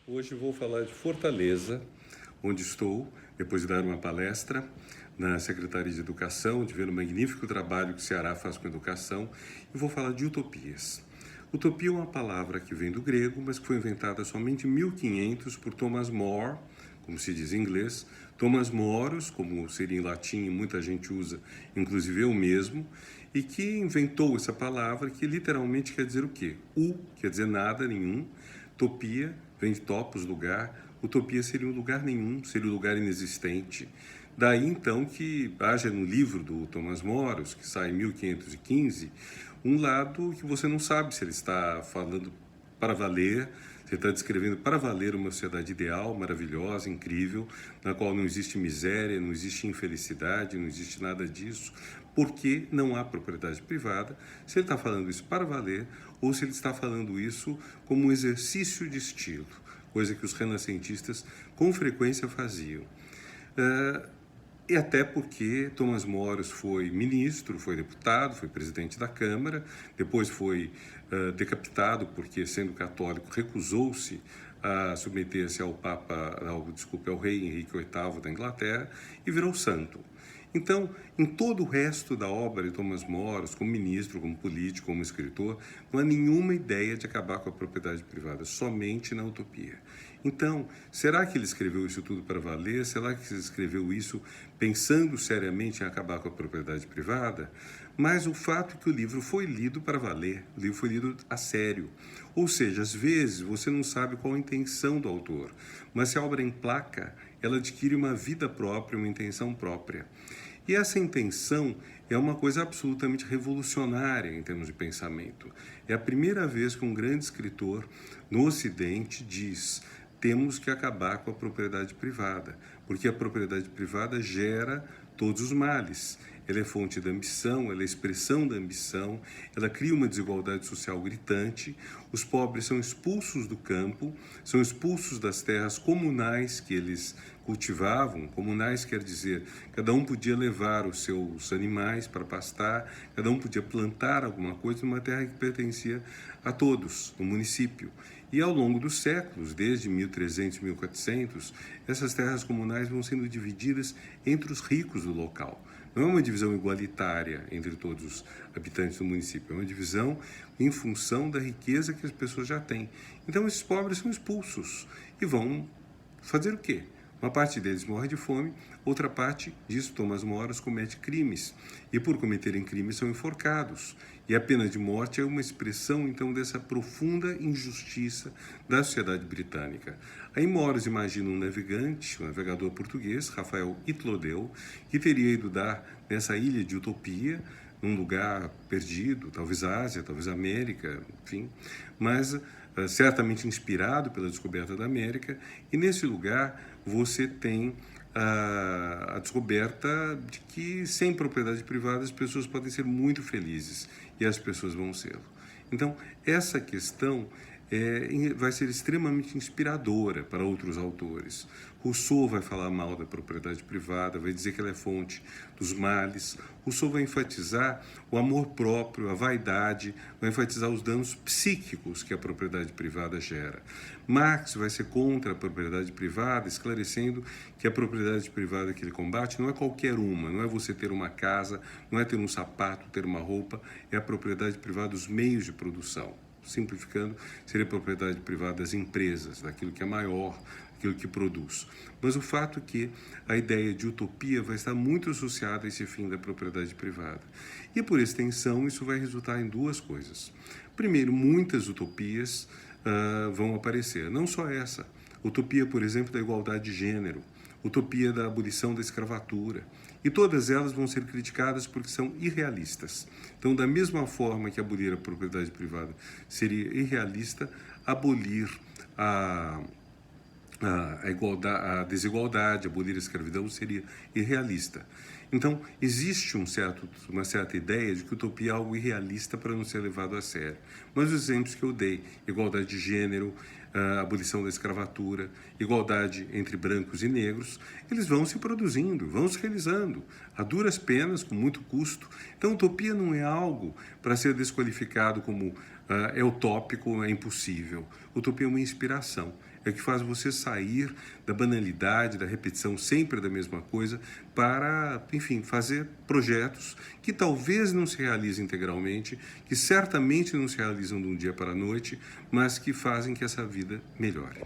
Hoje vou falar de Fortaleza, onde estou, depois de dar uma palestra na Secretaria de Educação, de ver o magnífico trabalho que o Ceará faz com a educação, e vou falar de utopias. Utopia é uma palavra que vem do grego, mas que foi inventada somente em 1500 por Thomas More, como se diz em inglês, Thomas Moros, como seria em latim e muita gente usa, inclusive eu mesmo, e que inventou essa palavra que literalmente quer dizer o quê? Quer dizer nada, nenhum, topia vem de topos, lugar, utopia seria um lugar nenhum, seria um lugar inexistente. Daí então que haja no livro do Thomas Moros, que sai em 1515, um lado que você não sabe se ele está falando para valer, você está descrevendo para valer uma sociedade ideal, maravilhosa, incrível, na qual não existe miséria, não existe infelicidade, não existe nada disso, porque não há propriedade privada, se ele está falando isso para valer ou se ele está falando isso como um exercício de estilo, coisa que os renascentistas com frequência faziam. E até porque Thomas Moros foi ministro, foi deputado, foi presidente da Câmara, depois foi decapitado porque, sendo católico, recusou-se a submeter-se ao ao rei Henrique VIII da Inglaterra e virou santo. Então, em todo o resto da obra de Thomas Moros, como ministro, como político, como escritor, não há nenhuma ideia de acabar com a propriedade privada, somente na utopia. Então, será que ele escreveu isso tudo para valer? Será que ele escreveu isso pensando seriamente em acabar com a propriedade privada? Mas o fato é que o livro foi lido para valer, o livro foi lido a sério. Ou seja, às vezes você não sabe qual a intenção do autor, mas se a obra emplaca, ela adquire uma vida própria, uma intenção própria. E essa intenção é uma coisa absolutamente revolucionária em termos de pensamento. É a primeira vez que um grande escritor no Ocidente diz: temos que acabar com a propriedade privada, porque a propriedade privada gera todos os males. Ela é fonte da ambição, ela é expressão da ambição, ela cria uma desigualdade social gritante, os pobres são expulsos do campo, são expulsos das terras comunais que eles cultivavam. Comunais quer dizer, cada um podia levar os seus animais para pastar, cada um podia plantar alguma coisa numa terra que pertencia a todos, no município. E ao longo dos séculos, desde 1300 e 1400, essas terras comunais vão sendo divididas entre os ricos do local. Não é uma divisão igualitária entre todos os habitantes do município, é uma divisão em função da riqueza que as pessoas já têm. Então esses pobres são expulsos e vão fazer o quê? Uma parte deles morre de fome, outra parte, diz Thomas Moros, comete crimes. E por cometerem crimes são enforcados. E a pena de morte é uma expressão, então, dessa profunda injustiça da sociedade britânica. Aí Moros imagina um navegante, um navegador português, Rafael Itlodeu, que teria ido dar nessa ilha de utopia, num lugar perdido, talvez Ásia, talvez América, enfim, mas certamente inspirado pela descoberta da América, e nesse lugar você tem a descoberta de que sem propriedade privada as pessoas podem ser muito felizes, e as pessoas vão ser. Então, essa questão vai ser extremamente inspiradora para outros autores. Rousseau vai falar mal da propriedade privada, vai dizer que ela é fonte dos males. Rousseau vai enfatizar o amor próprio, a vaidade, vai enfatizar os danos psíquicos que a propriedade privada gera. Marx vai ser contra a propriedade privada, esclarecendo que a propriedade privada que ele combate não é qualquer uma, não é você ter uma casa, não é ter um sapato, ter uma roupa, é a propriedade privada dos meios de produção. Simplificando, seria a propriedade privada das empresas, daquilo que é maior, daquilo que produz. Mas o fato é que a ideia de utopia vai estar muito associada a esse fim da propriedade privada. E, por extensão, isso vai resultar em duas coisas. Primeiro, muitas utopias vão aparecer. Não só essa. Utopia, por exemplo, da igualdade de gênero. Utopia da abolição da escravatura. E todas elas vão ser criticadas porque são irrealistas. Então, da mesma forma que abolir a propriedade privada seria irrealista, abolir a desigualdade, abolir a escravidão seria irrealista. Então, existe uma certa ideia de que utopia é algo irrealista para não ser levado a sério. Mas os exemplos que eu dei, igualdade de gênero, abolição da escravatura, igualdade entre brancos e negros, eles vão se produzindo, vão se realizando, a duras penas, com muito custo. Então, utopia não é algo para ser desqualificado como é utópico, é impossível. Utopia é uma inspiração. é o que faz você sair da banalidade, da repetição sempre da mesma coisa, para, enfim, fazer projetos que talvez não se realizem integralmente, que certamente não se realizam de um dia para a noite, mas que fazem que essa vida melhore.